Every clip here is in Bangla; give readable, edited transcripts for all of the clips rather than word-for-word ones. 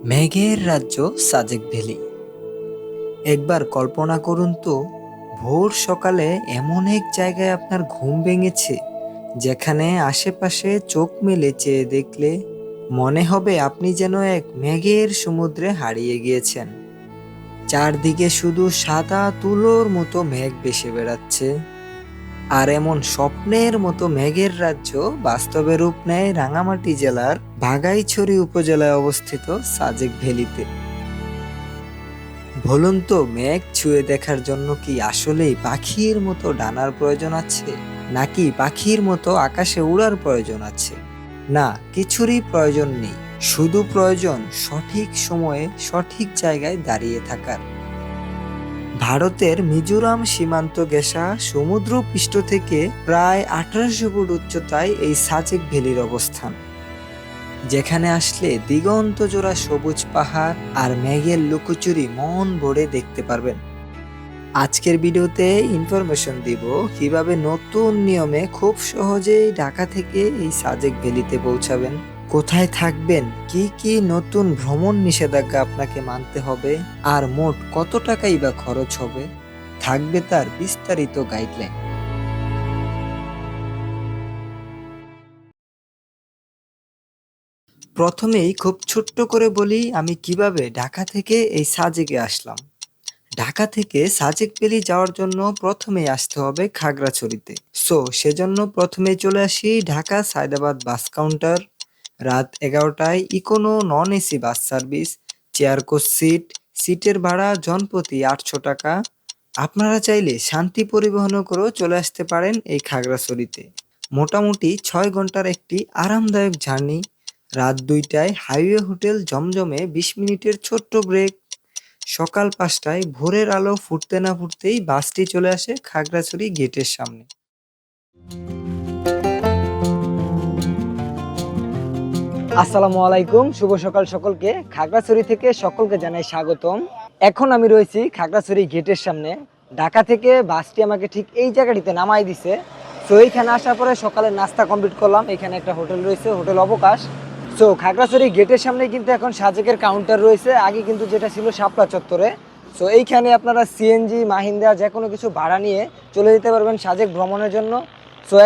মেঘের রাজ্য সাজেক ভ্যালি। একবার কল্পনা করুন তো, ভোর সকালে এমন এক জায়গায় আপনার ঘুম ভেঙেছে যেখানে আশেপাশে চোখ মেলে চেয়ে দেখলে মনে হবে আপনি যেন এক মেঘের সমুদ্রে হারিয়ে গিয়েছেন। চারদিকে শুধু সাদা তুলোর মতো মেঘ ভেসে বেড়াচ্ছে। আর এমন স্বপ্নের মতো মেঘের রাজ্য বাস্তবে রূপ নেয় রাঙামাটি জেলার বাঘাইছড়ি উপজেলায় অবস্থিত সাজেক ভ্যালিতে। বলুন তো, মেঘ ছুঁয়ে দেখার জন্য কি আসলেই পাখির মতো ডানার প্রয়োজন আছে, নাকি পাখির মতো আকাশে উড়ার প্রয়োজন আছে? না, কিছুরই প্রয়োজন নেই। শুধু প্রয়োজন সঠিক সময়ে সঠিক জায়গায় দাঁড়িয়ে থাকার। ভারতের মিজোরাম সীমান্ত ঘেঁষা সমুদ্র পৃষ্ঠ থেকে প্রায় 1800 ফুট উচ্চতায় এই সাজেক ভ্যালির অবস্থান, যেখানে আসলে দিগন্ত জোড়া সবুজ পাহাড় আর মেঘের লুকোচুরি মন ভরে দেখতে পারবেন। আজকের ভিডিওতে ইনফরমেশন দিব কিভাবে নতুন নিয়মে খুব সহজেই ঢাকা থেকে এই সাজেক ভ্যালিতে পৌঁছাবেন, কোথায় থাকবেন, কি কি নতুন ভ্রমণ নিষেধাজ্ঞা আপনাকে মানতে হবে, আর মোট কত টাকাই বা খরচ হবে, থাকবে তার বিস্তারিত গাইডলাইন। প্রথমেই খুব ছোট্ট করে বলি আমি কিভাবে ঢাকা থেকে এই সাজেকে আসলাম। ঢাকা থেকে সাজেক ভ্যালি যাওয়ার জন্য প্রথমেই আসতে হবে খাগড়াছড়িতে। সেজন্য প্রথমেই চলে আসি ঢাকা সায়দাবাদ বাস কাউন্টার। রাত 11টায় econo non AC bus service, chair coach সিটের ভাড়া জনপ্রতি 800 টাকা। আপনারা চাইলে শান্তি পরিবহনও করেও চলে আসতে পারেন এই খাগড়াছড়িতে। মোটামুটি 6 ঘন্টার একটি আরামদায়ক জার্নি। রাত 2টায় হাইওয়ে হোটেল জমজমে 20 মিনিটের ছোট্ট ব্রেক। সকাল 5টায় ভোরের আলো ফুটতে না ফুটতেই বাসটি চলে আসে খাগড়াছড়ি গেটের সামনে। আসসালামু আলাইকুম, শুভ সকাল সকলকে। খাগড়াছড়ি থেকে সকলকে জানাই স্বাগতম। এখন আমি রয়েছি খাগড়াছড়ি গেটের সামনে। ঢাকা থেকে বাসটি আমাকে ঠিক এই জায়গাটিতে নামাই দিছে। এইখানে আসার পরে সকালে নাস্তা কমপ্লিট করলাম। এখানে একটা হোটেল রয়েছে, হোটেল অবকাশ। খাগড়াছড়ি গেটের সামনে কিন্তু এখন সাজেকের কাউন্টার রয়েছে, আগে কিন্তু যেটা ছিল শাপলা চত্বরে। এইখানে আপনারা সিএনজি, মাহিন্দ্রা যে কোনো কিছু ভাড়া নিয়ে চলে যেতে পারবেন সাজেক ভ্রমণের জন্য।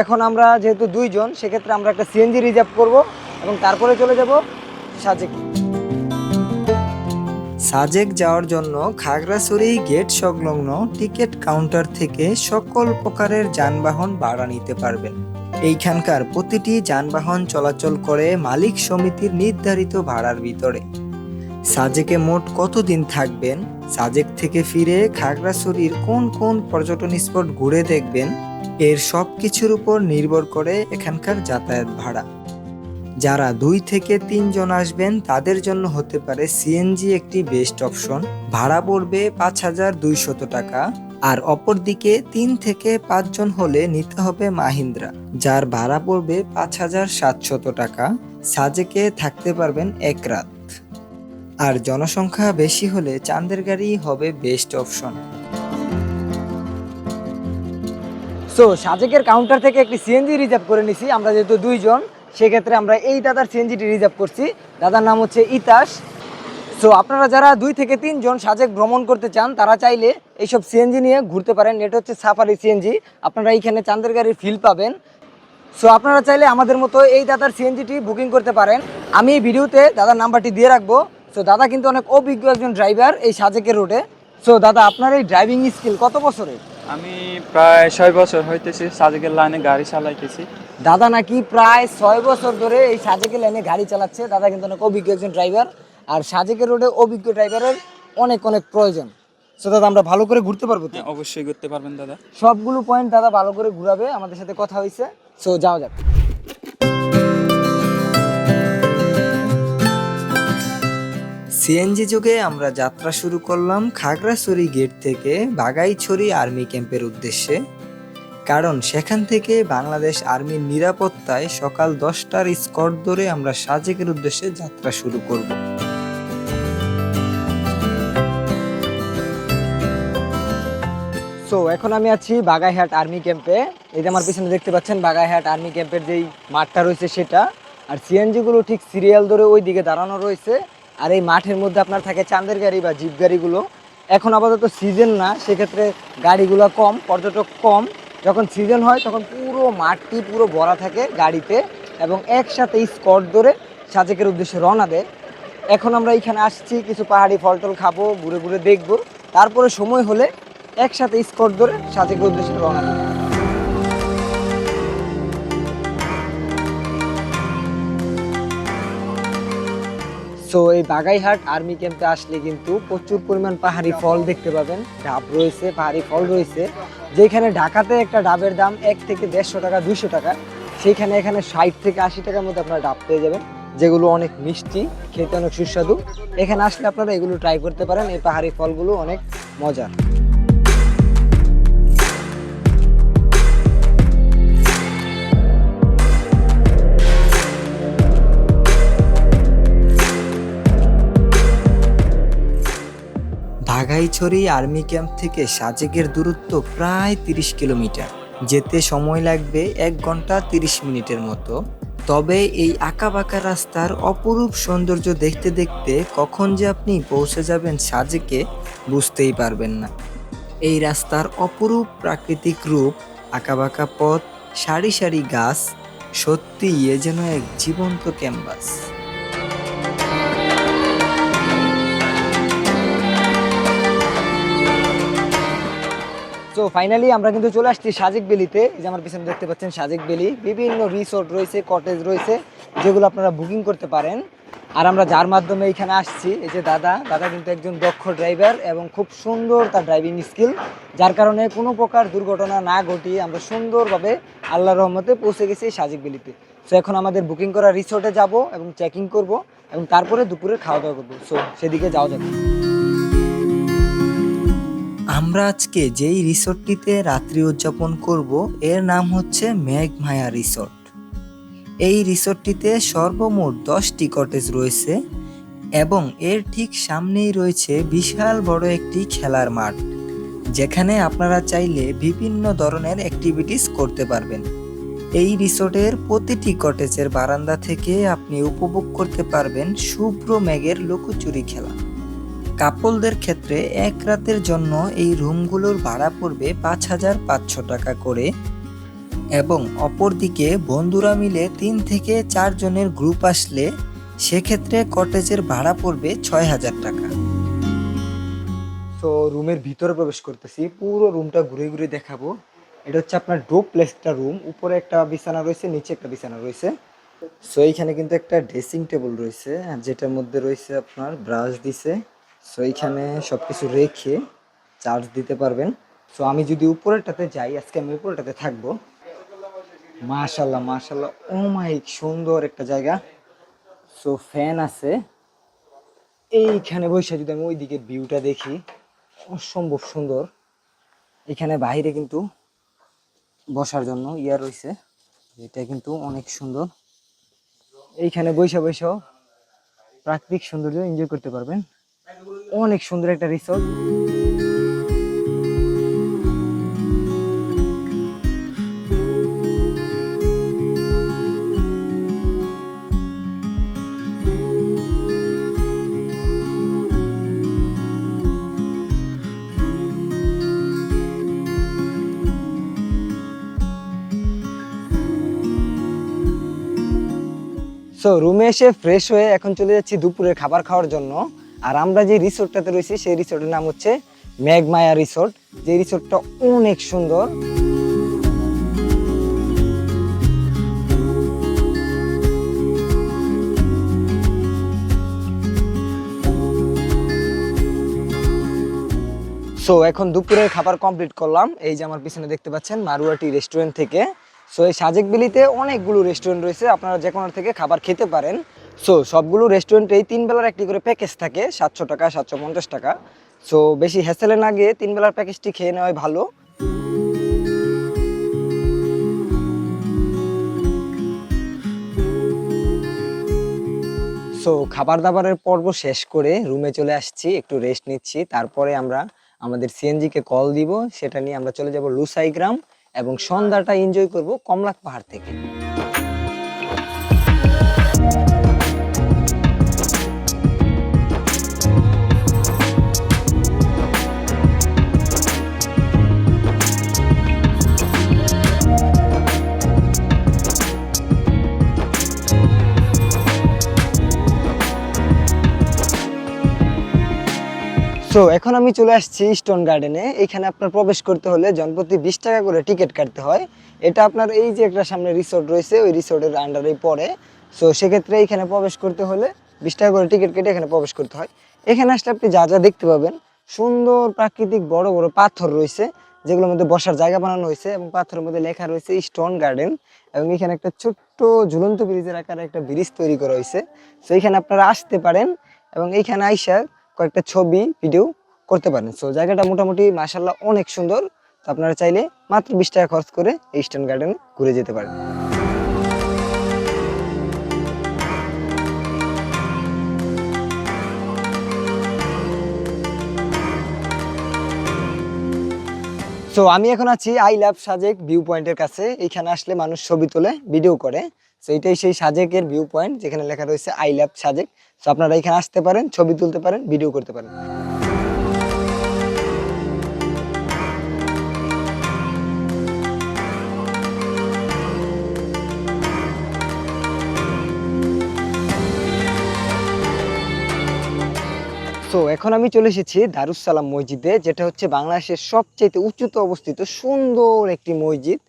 এখন আমরা যেহেতু 2 জন, সেক্ষেত্রে আমরা একটা সিএনজি রিজার্ভ করব এবং তারপরে চলে যাব সাজেক। সাজেক যাওয়ার জন্য খাগড়াছড়ি গেট সংলগ্ন টিকিট কাউন্টার থেকে সকল প্রকারের যানবাহন ভাড়া নিতে পারবেন। এইখানকার প্রতিটি যানবাহন চলাচল করে মালিক সমিতির নির্ধারিত ভাড়ার ভিতরে। সাজেকে মোট কতদিন থাকবেন, সাজেক থেকে ফিরে খাগড়াছড়ির কোন কোন পর্যটন স্পট ঘুরে দেখবেন, এর সব কিছুর উপর নির্ভর করে এখানকার যাতায়াত ভাড়া। যারা 2 থেকে 3 জন আসবেন তাদের জন্য হতে পারে সিএনজি একটি বেস্ট অপশন। ভাড়া পড়বে 5200 টাকা। আর অপরদিকে 3 থেকে 5 জন হলে নিতে হবে মাহিন্দ্রা, যার ভাড়া পড়বে 5700 টাকা। সাজেকে থাকতে পারবেন 1 রাত। আর জনসংখ্যা বেশি হলে চাঁদের গাড়ি হবে বেস্ট অপশন। সাজেকের কাউন্টার থেকে একটি সিএনজি রিজার্ভ করে নিছি আমরা, যেহেতু 2 জন, সেক্ষেত্রে আমরা এই দাদার সিএনজিটি রিজার্ভ করছি। দাদার নাম হচ্ছে ইতাস। আপনারা যারা 2 থেকে 3 জন সাজেক ভ্রমণ করতে চান তারা চাইলে এইসব সিএনজি নিয়ে ঘুরতে পারেন। এটা হচ্ছে সাফারি সিএনজি, আপনারা এইখানে চাঁদের গাড়ির ফিল পাবেন। আপনারা চাইলে আমাদের মতো এই দাদার সিএনজিটি বুকিং করতে পারেন। আমি এই ভিডিওতে দাদার নাম্বারটি দিয়ে রাখবো। দাদা কিন্তু অনেক অভিজ্ঞ একজন ড্রাইভার এই সাজেকের রোডে। দাদা, আপনার এই ড্রাইভিং স্কিল কত বছরের? আমি প্রায় 6 বছর হইতেছি সাজেকের লাইনে গাড়ি চালাইতেছি। দাদা নাকি প্রায় 6 বছর ধরে এই সাজেকের লাইনে গাড়ি চালাচ্ছে। দাদা কিন্তু অনেক অভিজ্ঞ একজন ড্রাইভার, আর সাজেকের রোডে অভিজ্ঞ ড্রাইভারের অনেক অনেক প্রয়োজন। দাদা, আমরা ভালো করে ঘুরতে পারবো তো? অবশ্যই ঘুরতে পারবেন দাদা। সবগুলো পয়েন্ট দাদা ভালো করে ঘুরাবে, আমাদের সাথে কথা হয়েছে। যাওয়া যাক। সিএনজি যুগে আমরা যাত্রা শুরু করলাম খাগড়াছড়ি গেট থেকে বাঘাইছড়ি আর্মি ক্যাম্পের উদ্দেশ্যে, কারণ সেখান থেকে বাংলাদেশ আর্মির নিরাপত্তায় সকাল 10টার স্কট ধরে আমরা সাজেকের উদ্দেশ্যে যাত্রা শুরু করব। এখন আমি আছি বাগাইহাট আর্মি ক্যাম্পে। এই যে আমার পিছনে দেখতে পাচ্ছেন বাগাইহাট আর্মি ক্যাম্পের যেই মাঠটা রয়েছে সেটা। আর সিএনজি গুলো ঠিক সিরিয়াল ধরে ওই দিকে দাঁড়ানো রয়েছে। আর এই মাঠের মধ্যে আপনার থাকে চাঁদের গাড়ি বা জিপ গাড়িগুলো। এখন আপাতত সিজন না, সেক্ষেত্রে গাড়িগুলো কম, পর্যটক কম। যখন সিজন হয় তখন পুরো মাঠটি পুরো ভরা থাকে গাড়িতে, এবং একসাথে স্কট ধরে সাজেকের উদ্দেশ্যে রওনা দেয়। এখন আমরা এখানে আসছি, কিছু পাহাড়ি ফল টল খাবো, ঘুরে ঘুরে দেখবো, তারপরে সময় হলে একসাথে স্কট ধরে সাজেকের উদ্দেশ্যে রওনা দেবো। সো এই বাগাইহাট আর্মি ক্যাম্পে আসলে কিন্তু প্রচুর পরিমাণ পাহাড়ি ফল দেখতে পাবেন। ডাব রয়েছে, পাহাড়ি ফল রয়েছে। যেখানে ঢাকাতে একটা ডাবের দাম 1 থেকে 150 টাকা, 200 টাকা, সেইখানে এখানে 60 থেকে 80 টাকার মধ্যে আপনারা ডাব পেয়ে যাবেন, যেগুলো অনেক মিষ্টি, খেতে অনেক সুস্বাদু। এখানে আসলে আপনারা এগুলো ট্রাই করতে পারেন। এই পাহাড়ি ফলগুলো অনেক মজার। বাঘাইছড়ি আর্মি ক্যাম্প থেকে সাজেকের দূরত্ব প্রায় 30 কিলোমিটার। যেতে সময় লাগবে 1 ঘন্টা 30 মিনিটের মতো। তবে এই আঁকাবাঁকা রাস্তার অপরূপ সৌন্দর্য দেখতে দেখতে কখন যে আপনি পৌঁছে যাবেন সাজেকে বুঝতেই পারবেন না। এই রাস্তার অপরূপ প্রাকৃতিক রূপ, আঁকাবাঁকা পথ, সারি সারি গাছ, সত্যিই এ যেন এক জীবন্ত ক্যানভাস। তো ফাইনালি আমরা কিন্তু চলে আসছি সাজেক ভ্যালিতে। এই যে আমার পিছনে দেখতে পাচ্ছেন সাজেক ভ্যালি, বিভিন্ন রিসোর্ট রয়েছে, কটেজ রয়েছে, যেগুলো আপনারা বুকিং করতে পারেন। আর আমরা যার মাধ্যমে এখানে আসছি, এই যে দাদা কিন্তু একজন দক্ষ ড্রাইভার এবং খুব সুন্দর তার ড্রাইভিং স্কিল, যার কারণে কোনো প্রকার দুর্ঘটনা না ঘটিয়ে আমরা সুন্দরভাবে আল্লাহর রহমতে পৌঁছে গেছি সাজেক ভ্যালিতে। সো এখন আমাদের বুকিং করা রিসোর্টে যাব এবং চেকিং করব, এবং তারপরে দুপুরে খাওয়া দাওয়া করবো। সো সেদিকে যাওয়া যাবে। আমরা আজকে যেই রিসোর্টটিতে রাত্রি উদযাপন করব এর নাম হচ্ছে মেঘমায়া রিসোর্ট। এই রিসোর্টটিতে সর্বমোট 10টি কটেজ রয়েছে এবং এর ঠিক সামনেই রয়েছে বিশাল বড় একটি খেলার মাঠ, যেখানে আপনারা চাইলে বিভিন্ন ধরনের অ্যাক্টিভিটিস করতে পারবেন। এই রিসোর্টের প্রতিটি কটেজের বারান্দা থেকে আপনি উপভোগ করতে পারবেন শুভ্র মেঘের লুকোচুরি খেলা। কাপলদের ক্ষেত্রে 1 রাতের জন্য এই রুমগুলোর ভাড়া পড়বে 5,500 টাকা করে, এবং অপরদিকে বন্ধুরা মিলে 3 থেকে 4 জনের গ্রুপ আসলে সেক্ষেত্রে কটেজের ভাড়া পড়বে 6,000 টাকা। তো রুমের ভিতরে প্রবেশ করতেছি, পুরো রুমটা ঘুরে ঘুরে দেখাবো। এটা হচ্ছে আপনার ডুপ্লেক্স একটা রুম, উপরে একটা বিছানা রয়েছে, নিচে একটা বিছানা রয়েছে। সো এইখানে কিন্তু একটা ড্রেসিং টেবিল রয়েছে, আর যেটার মধ্যে রয়েছে আপনার ব্রাশ দিছে। সো এইখানে সবকিছু রেখে চার্জ দিতে পারবেন। সো আমি যদি উপরেরটাতে যাই, আজকে আমি উপরেরটাতে থাকবো। মাশাল্লাহ মাশাল্লাহ, ও মাই সুন্দর একটা জায়গা। সো ফ্যান আছে। এইখানে বসে যদি আমি ওই দিকের ভিউটা দেখি, অসম্ভব সুন্দর। এখানে বাইরে কিন্তু বসার জন্য ইয়া রয়েছে, এটা কিন্তু অনেক সুন্দর। এইখানে বসে প্রাকৃতিক সৌন্দর্য এনজয় করতে পারবেন। অনেক সুন্দর একটা রিসোর্ট। সো রুমে এসে ফ্রেশ হয়ে এখন চলে যাচ্ছি দুপুরের খাবার খাওয়ার জন্য। আর আমরা যে রিসোর্টটাতে রয়েছি সেই রিসোর্টের নাম হচ্ছে মেঘমায়া রিসোর্ট। যে রিসোর্টটা অনেক সুন্দর। সো এখন দুপুরের খাবার কমপ্লিট করলাম। এই যে আমার পিছনে দেখতে পাচ্ছেন মারুয়াটি রেস্টুরেন্ট থেকে। সো এই সাজেক ভ্যালিতে অনেকগুলো রেস্টুরেন্ট রয়েছে, আপনারা যে কোনো থেকে খাবার খেতে পারেন। সো সবগুলো রেস্টুরেন্টেই 3 বেলার একটি করে প্যাকেজ থাকে, 700 টাকা 750 টাকা। সো বেশি হ্যাসেলে না গিয়ে 3 বেলার প্যাকেজটি খেয়ে নেওয়াই ভালো। সো খাবার দাবারের পর্ব শেষ করে রুমে চলে আসছি, একটু রেস্ট নিচ্ছি। তারপরে আমরা আমাদের সিএনজি কে কল দিব, সেটা নিয়ে আমরা চলে যাব লুসাই গ্রাম, এবং সন্ধ্যাটা এনজয় করব কমলাক পাহাড় থেকে। সো এখন আমি চলে আসছি স্টোন গার্ডেনে। এখানে আপনার প্রবেশ করতে হলে জনপ্রতি 20 টাকা করে টিকিট কাটতে হয়। এটা আপনার এই যে একটা সামনে রিসোর্ট রয়েছে, ওই রিসোর্টের আন্ডারেই পড়ে। সো সেক্ষেত্রে এখানে প্রবেশ করতে হলে 20 টাকা করে টিকিট কেটে এখানে প্রবেশ করতে হয়। এখানে আসলে আপনি যা যা দেখতে পাবেন, সুন্দর প্রাকৃতিক বড় বড় পাথর রয়েছে যেগুলোর মধ্যে বসার জায়গা বানানো হয়েছে এবং পাথরের মধ্যে লেখা রয়েছে স্টোন গার্ডেন। এবং এখানে একটা ছোট্ট ঝুলন্ত ব্রিজের আকারে একটা ব্রিজ তৈরি করা হয়েছে। সো এখানে আপনারা আসতে পারেন এবং এইখানে আইসা কয়েকটা ছবি ভিডিও করতে পারেন। সো জায়গাটা মোটামুটি মাশাআল্লাহ অনেক সুন্দর। তো আপনারা চাইলে মাত্র 20 টাকা খরচ করে এই স্টোন গার্ডেন ঘুরে যেতে পারেন। সো আমি এখন আছি আই লাভ সাজেক ভিউ পয়েন্টের কাছে। এখানে আসলে মানুষ ছবি তোলে, ভিডিও করে। সো এটাই সেই সাজেকের ভিউ পয়েন্ট যেখানে লেখা রয়েছে আই লাভ সাজেক। সো আপনারা এখানে আসতে পারেন, ছবি তুলতে পারেন, ভিডিও করতে পারেন। তো এখন আমি চলে এসেছি দারুস সালাম মসজিদে, যেটা হচ্ছে বাংলাদেশের সবচেয়ে উঁচুতে অবস্থিত সুন্দর একটি মসজিদ।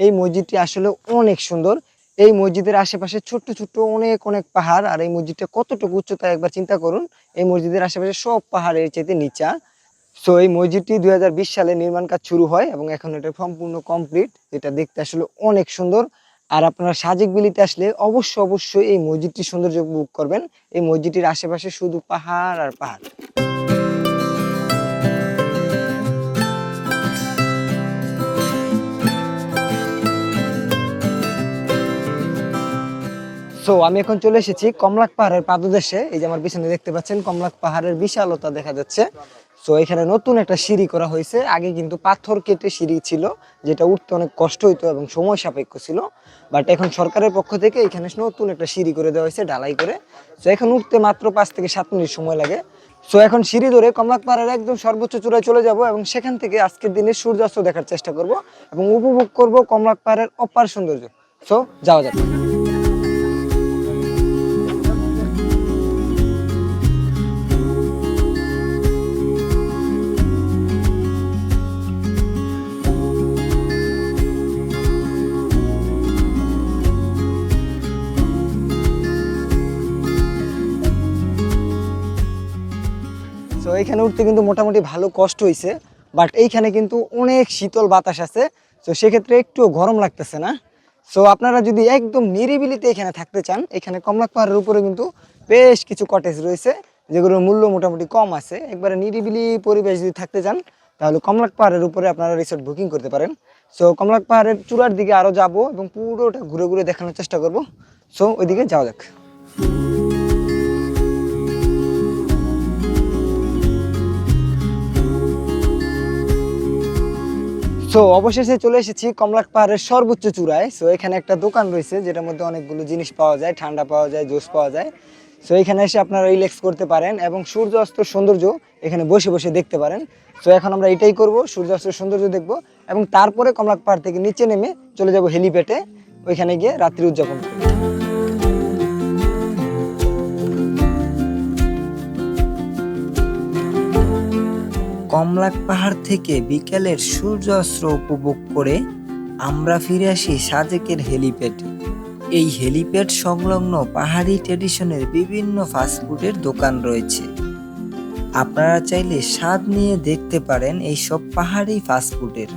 এই মসজিদটি আসলে অনেক সুন্দর। এই মসজিদের আশেপাশে ছোট্ট ছোট্ট অনেক অনেক পাহাড়, আর এই মসজিদটা কতটুকু উচ্চতা একবার চিন্তা করুন। এই মসজিদের আশেপাশে সব পাহাড়ের চাইতে নিচা। সো এই মসজিদটি 2020 সালে নির্মাণ কাজ শুরু হয় এবং এখন এটা সম্পূর্ণ কমপ্লিট, যেটা দেখতে আসলে অনেক সুন্দর। আর আপনারা সাজেক ভ্যালিতে আসলে অবশ্যই এই মসজিদটির সৌন্দর্য উপভোগ করবেন। এই মসজিদটির আশেপাশে শুধু পাহাড় আর পাহাড়। সো আমি এখন চলে এসেছি কমলাক পাহাড়ের পাদদেশে। এই যে আমার পিছনে দেখতে পাচ্ছেন কমলাক পাহাড়ের বিশালতা দেখা যাচ্ছে। সো এখানে নতুন একটা সিঁড়ি করা হয়েছে। আগে কিন্তু পাথর কেটে সিঁড়ি ছিল, যেটা উঠতে অনেক কষ্ট হইতো এবং সময় সাপেক্ষ ছিল। বাট এখন সরকারের পক্ষ থেকে এখানে নতুন একটা সিঁড়ি করে দেওয়া হয়েছে ঢালাই করে। সো এখন উঠতে মাত্র 5 থেকে 7 মিনিট সময় লাগে। সো এখন সিঁড়ি ধরে কমলাক পাহাড়ের একদম সর্বোচ্চ চূড়ায় চলে যাব এবং সেখান থেকে আজকের দিনে সূর্যাস্ত দেখার চেষ্টা করব এবং উপভোগ করব কমলাক পাহাড়ের অপার সৌন্দর্য। সো যাওয়া যাক। সো এইখানে উঠতে কিন্তু মোটামুটি ভালো কষ্ট হয়েছে, বাট এইখানে কিন্তু অনেক শীতল বাতাস আছে। তো সেক্ষেত্রে একটু গরম লাগতেছে না। সো আপনারা যদি একদম নিরিবিলিতে এখানে থাকতে চান, এখানে কমলাক পাহাড়ের উপরে কিন্তু বেশ কিছু কটেজ রয়েছে যেগুলোর মূল্য মোটামুটি কম আছে। একবারে নিরিবিলি পরিবেশ যদি থাকতে চান তাহলে কমলাক পাহাড়ের উপরে আপনারা রিসোর্ট বুকিং করতে পারেন। সো কমলাক পাহাড়ের চূড়ার দিকে আরও যাব এবং পুরোটা ঘুরে ঘুরে দেখানোর চেষ্টা করব। সো ওইদিকে যাওয়া যাক। সো অবশেষে চলে এসেছি কমলাক পাহাড়ের সর্বোচ্চ চূড়ায়। সো এখানে একটা দোকান রয়েছে যেটার মধ্যে অনেকগুলো জিনিস পাওয়া যায়, ঠান্ডা পাওয়া যায়, জুস পাওয়া যায়। সো এখানে এসে আপনারা রিল্যাক্স করতে পারেন এবং সূর্যাস্তের সৌন্দর্য এখানে বসে বসে দেখতে পারেন। সো এখন আমরা এটাই করব, সূর্যাস্তের সৌন্দর্য দেখব এবং তারপরে কমলাক পাহাড় থেকে নিচে নেমে চলে যাব হেলিপ্যাডে, ওইখানে গিয়ে রাত্রি উদযাপন করব। কমলাক পাহাড় থেকে বিকেলের সূর্যাস্ত উপভোগ করে আমরা ফিরে আসি সাজেকের হেলিপ্যাডে। এই হেলিপ্যাড সংলগ্ন পাহাড়ি ট্র্যাডিশনের বিভিন্ন ফাস্টফুডের দোকান রয়েছে। আপনারা চাইলে স্বাদ নিয়ে দেখতে পারেন এই সব পাহাড়ি ফাস্টফুডের।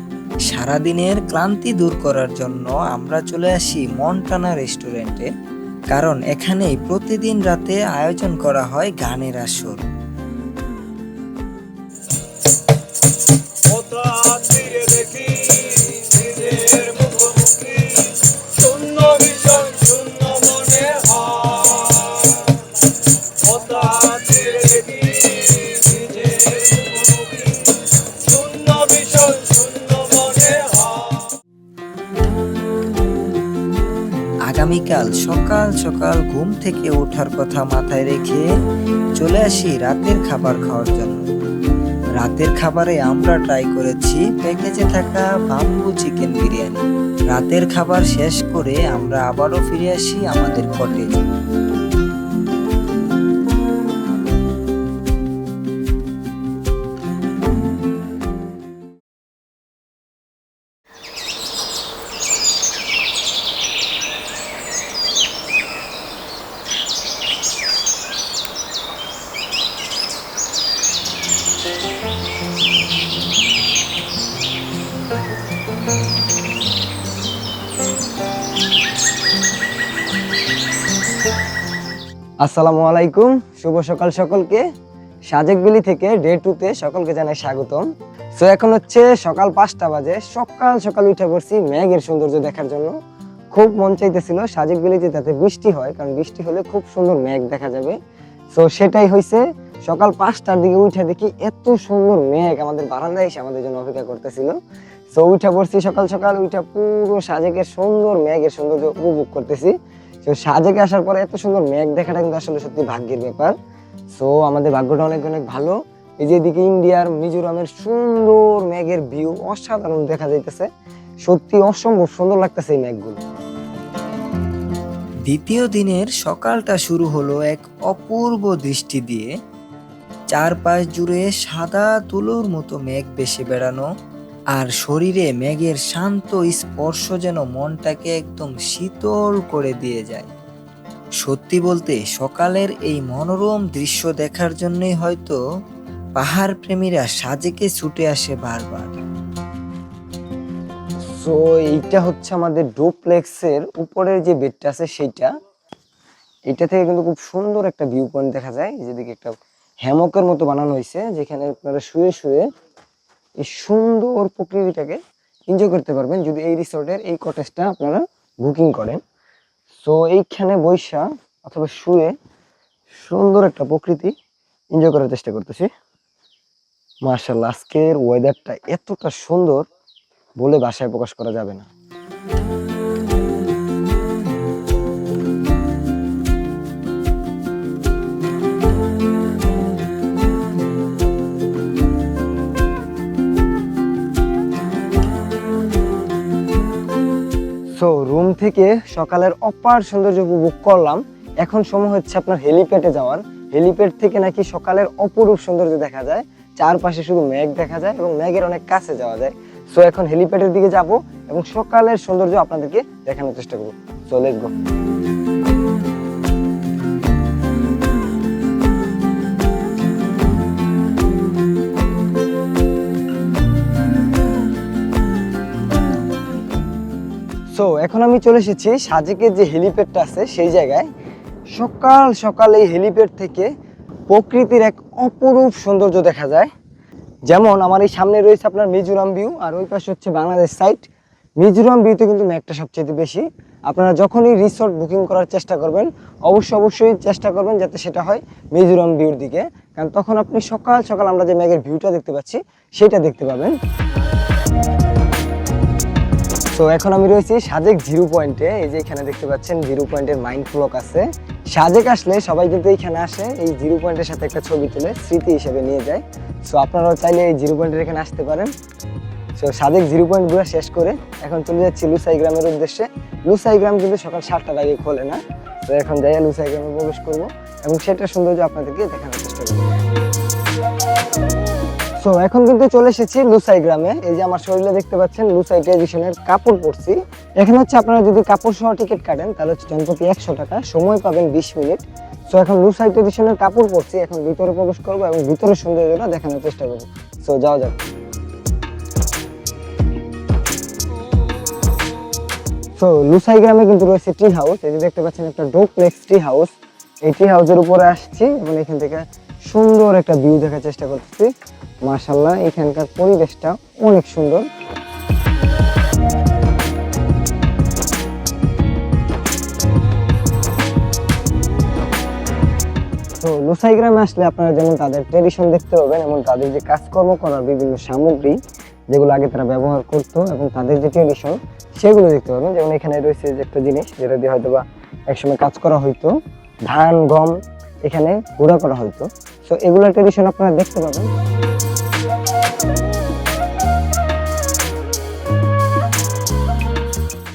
সারাদিনের ক্লান্তি দূর করার জন্য আমরা চলে আসি মন্টানা রেস্টুরেন্টে, কারণ এখানেই প্রতিদিন রাতে আয়োজন করা হয় গানের আসর। আগামীকাল সকাল সকাল ঘুম থেকে ওঠার কথা মাথায় রেখে চলে আসি রাতের খাবার খাওয়ার জন্য। রাতের খাবারে আমরা ট্রাই করেছি প্যাকেজে থাকা বাম্বু চিকেন বিরিয়ানি। রাতের খাবার শেষ করে আমরা আবারও ফিরে আসি আমাদের কটেজে। আসসালামু আলাইকুম, শুভ সকাল সকলকে। সাজেক ভ্যালি থেকে ডে 2 তে সকলকে জানাই স্বাগতম। সো এখন হচ্ছে সকাল 5টা বাজে। সকাল সকাল উঠে পড়ছি মেঘের সৌন্দর্য দেখার জন্য। খুব মন চাইতেছিল সাজেক ভ্যালিতে যাতে বৃষ্টি হয়, কারণ বৃষ্টি হলে খুব সুন্দর মেঘ দেখা যাবে। সো সেটাই হয়েছে। সকাল 5টার দিকে উঠে দেখি এত সুন্দর মেঘ আমাদের বারান্দায় এসে আমাদের জন্য অপেক্ষা করতেছিল। সো উঠে পড়ছি সকাল সকাল, উঠে পুরো সাজেকের সুন্দর মেঘের সৌন্দর্য উপভোগ করতেছি। তো সাজেকে আসার পরে এত সুন্দর মেঘ দেখাটা কিন্তু আসলে সত্যি ভাগ্যের ব্যাপার। সো আমাদের ভাগ্যটা অনেক অনেক ভালো। এই যে এদিকে ইন্ডিয়ার মিজোরামের সুন্দর মেঘের ভিউ অসাধারণ দেখা যাইতেছে, সত্যি অসম্ভব সুন্দর লাগতেছে এই মেঘগুলো। দ্বিতীয় দিনের সকালটা শুরু হলো এক অপূর্ব দৃষ্টি দিয়ে। চারপাশ জুড়ে সাদা তুলোর মতো মেঘ ভেসে বেড়ানো, আর শরীরে মেঘের শান্ত স্পর্শ যেন মনটাকে একদম শীতল করে দিয়ে যায়। সত্যি বলতে সকালের এই মনোরম দৃশ্য দেখার জন্যই হয়তো পাহাড় প্রেমীরা সাজেকে ছুটে আসে বারবার। সো এইটা হচ্ছে আমাদের ডুপ্লেক্সের উপরের যে বেডটা আছে সেইটা। এটা থেকে কিন্তু খুব সুন্দর একটা ভিউ পয়েন্ট দেখা যায়। যেদিকে একটা হ্যামকের মতো বানানো হয়েছে, যেখানে আপনারা শুয়ে শুয়ে এই সুন্দর প্রকৃতিটাকে এনজয় করতে পারবেন যদি এই রিসোর্টের এই কটেজটা আপনারা বুকিং করেন। সো এইখানে বৈশা অথবা শুয়ে সুন্দর একটা প্রকৃতি এনজয় করার চেষ্টা করতেছি। মার্শাল্লাহ, আজকের ওয়েদারটা এতটা সুন্দর বলে ভাষায় প্রকাশ করা যাবে না। সো রুম থেকে সকালের অপার সৌন্দর্য উপভোগ করলাম। এখন সময় হচ্ছে আপনার হেলিপ্যাডে যাওয়ার। হেলিপ্যাড থেকে নাকি সকালের অপরূপ সৌন্দর্য দেখা যায়, চারপাশে শুধু মেঘ দেখা যায় এবং মেঘের অনেক কাছে যাওয়া যায়। সো এখন হেলিপ্যাডের দিকে যাব এবং সকালের সৌন্দর্য আপনাদেরকে দেখানোর চেষ্টা করব। So let's go. সো এখন আমি চলে এসেছি সাজেকের যে হেলিপ্যাডটা আছে সেই জায়গায়। সকাল সকাল এই হেলিপ্যাড থেকে প্রকৃতির এক অপরূপ সৌন্দর্য দেখা যায়। যেমন আমার এই সামনে রয়েছে আপনার মিজোরাম ভিউ, আর ওই পাশে হচ্ছে বাংলাদেশ সাইড। মিজোরাম ভিউতে কিন্তু মেঘটা সবচেয়ে বেশি। আপনারা যখনই রিসোর্ট বুকিং করার চেষ্টা করবেন অবশ্যই চেষ্টা করবেন যাতে সেটা হয় মিজোরাম ভিউর দিকে, কারণ তখন আপনি সকাল সকাল আমরা যে মেঘের ভিউটা দেখতে পাচ্ছি সেটা দেখতে পাবেন। তো এখন আমি রয়েছি সাজেক জিরো পয়েন্টে। এই যে এখানে দেখতে পাচ্ছেন জিরো পয়েন্টের মাইন্ড ব্লক আছে। সাজেক আসলে সবাই কিন্তু এইখানে আসে এই জিরো পয়েন্টের সাথে একটা ছবি তুলে স্মৃতি হিসেবে নিয়ে যায়। সো আপনারাও চাইলে এই জিরো পয়েন্টের এখানে আসতে পারেন। সো সাজেক জিরো পয়েন্ট ঘুরে শেষ করে এখন চলে যাচ্ছি লুসাই গ্রামের উদ্দেশ্যে। লুসাই গ্রাম কিন্তু সকাল 7টার আগে খোলে না। তো এখন যাই লুসাই গ্রামে প্রবেশ করবো এবং সেটা সৌন্দর্য আপনাদেরকে দেখানোর চেষ্টা করবো। সো এখন কিন্তু চলে এসেছি লুসাই গ্রামে। এই যে আমার শরীরে দেখতে পাচ্ছেন লুসাই ট্র্যাডিশনের কাপড় পরছি। এখানে হচ্ছে আপনারা যদি কাপড় সহ টিকিট কাটেন তাহলে হচ্ছে জনপ্রতি 100 টাকা, সময় পাবেন 20 মিনিট। সো এখন লুসাই ট্র্যাডিশনের কাপড় পরছি, এখন ভিতরে প্রবেশ করবো এবং ভিতরের সৌন্দর্যটা দেখানোর চেষ্টা করবো। সো যাওয়া যাক। সো লুসাই গ্রামে কিন্তু রয়েছে ট্রি হাউস। এই যে দেখতে পাচ্ছেন একটা ডুপ্লেক্স ট্রি হাউস। এই ট্রি হাউসের উপরে আসছি এবং এখান থেকে সুন্দর একটা ভিউ দেখার চেষ্টা করতেছি। মাশাআল্লাহ, এখানকার পরিবেশটা অনেক সুন্দর। তো লুসাই গ্রামে আসলে আপনারা যেমন তাদের ট্রেডিশন দেখতে পাবেন, এমন তাদের যে কাজকর্ম করার বিভিন্ন সামগ্রী যেগুলো আগে তারা ব্যবহার করতো এবং তাদের যে ট্রেডিশন সেগুলো দেখতে পাবেন। যেমন এখানে রয়েছে যে একটা জিনিস যেটা দিয়ে হয়তো বা একসময় কাজ করা হইতো, ধান গম এখানে গুঁড়া করা হইতো। সো এগুলোর ট্রেডিশন আপনারা দেখতে পাবেন।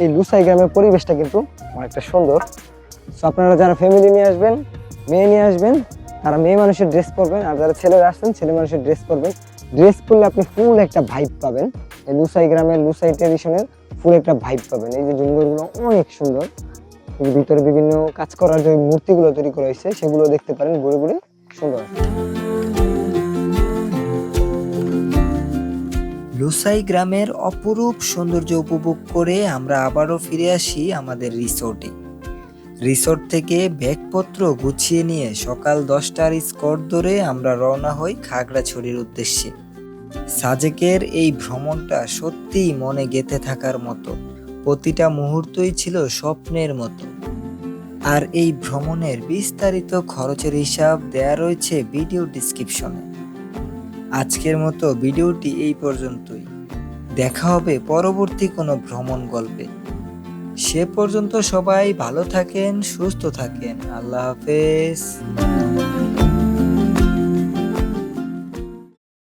এই লুসাই গ্রামের পরিবেশটা কিন্তু অনেকটা সুন্দর। সো আপনারা যারা ফ্যামিলি নিয়ে আসবেন, মেয়ে নিয়ে আসবেন, তারা মেয়ে মানুষের ড্রেস পরবেন, আর যারা ছেলেরা আসবেন ছেলে মানুষের ড্রেস পরবেন। ড্রেস পরলে আপনি ফুল একটা ভাইব পাবেন। এই লুসাই গ্রামের লুসাই ট্র্যাডিশনের ফুল একটা ভাইব পাবেন। এই যে জঙ্গলগুলো অনেক সুন্দর, ভিতরে বিভিন্ন কাজ করার যে মূর্তিগুলো তৈরি করা হয়েছে সেগুলো দেখতে পারেন, ঘুরে ঘুরে সুন্দর। লুসাই গ্রামের অপরূপ সৌন্দর্য উপভোগ করে আমরা আবারও ফিরে আসি আমাদের রিসোর্টে। রিসোর্ট থেকে ব্যাগপত্র গুছিয়ে নিয়ে সকাল 10টার স্কট ধরে আমরা রওনা হই খাগড়াছড়ির উদ্দেশ্যে। সাজেকের এই ভ্রমণটা সত্যিই মনে গেঁথে থাকার মতো, প্রতিটা মুহূর্তই ছিল স্বপ্নের মতো। আর এই ভ্রমণের বিস্তারিত খরচের হিসাব দেয়া রয়েছে ভিডিও ডিসক্রিপশনে। আজকের মতো ভিডিওটি এই পর্যন্তই। দেখা হবে পরবর্তী কোনো ভ্রমণ গল্পে। সে পর্যন্ত সবাই ভালো থাকেন, সুস্থ থাকেন। আল্লাহ হাফেজ।